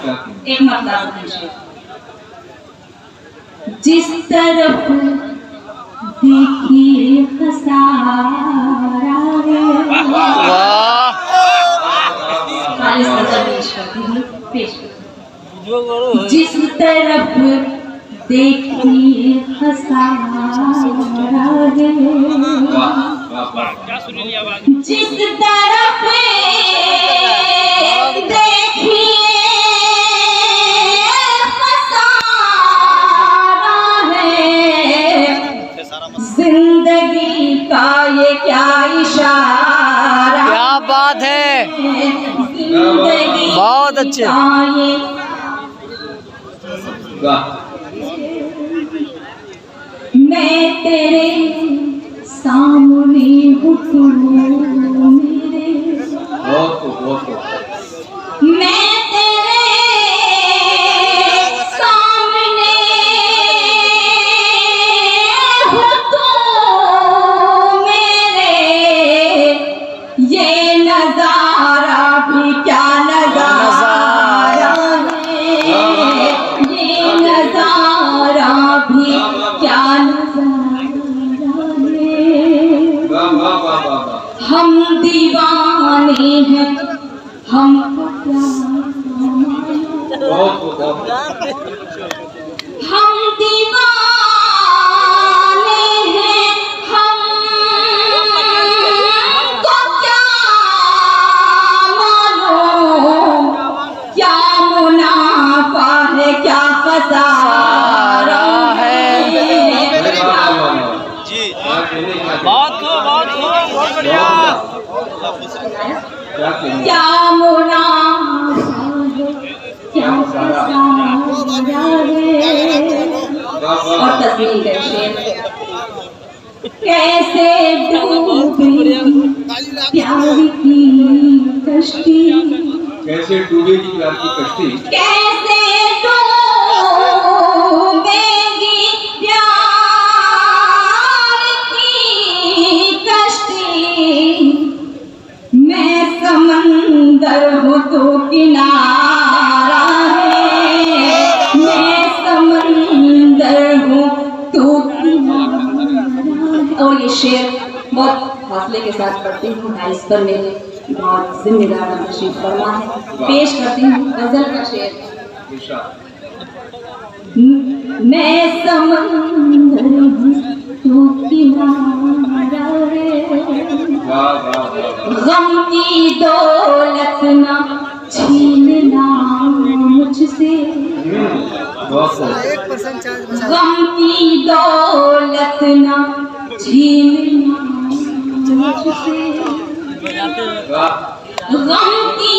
एक मतलब है जिस तरफ देखिए खसारा है। जिस तरफ देखिए खसारा है। जिस तरफ देखिए जिंदगी का ये क्या इशारा। क्या बात है, बहुत अच्छे। मैं तेरे सामने हूँ मेरे, मैं तेरे सामने हूँ मेरे। ये नजारा भी क्या नजारा है, ये नजारा भी क्या नजारा है। हम दीवाने हैं, हमको हम दीवाने हैं, हमको क्या मालूम क्या मुनाफा है क्या खसारा है। बहुत बढ़िया। क्या मुनाफा है क्या खसारा है। और तस्वीर है शेर। कैसे डूबेगी प्यार की कश्ती, कैसे डूबेगी प्यार की कश्ती, कैसे डूबेगी प्यार की कश्ती। मैं समंदर हूँ तो किनारा है, मैं समंदर हूँ तो किनारा है। और ये शेर बहुत हौसले के साथ पढ़ती हूँ। इस पर मेरे बहुत जिम्मेदार तशरीफ फरमा है। पेश करती हूँ गजल का शेर। मैं समंदर हूँ तो किनारा है, गम की दौलत ना छीनना मुझसे, गम की दौलत ना छीनना मुझसे, गम की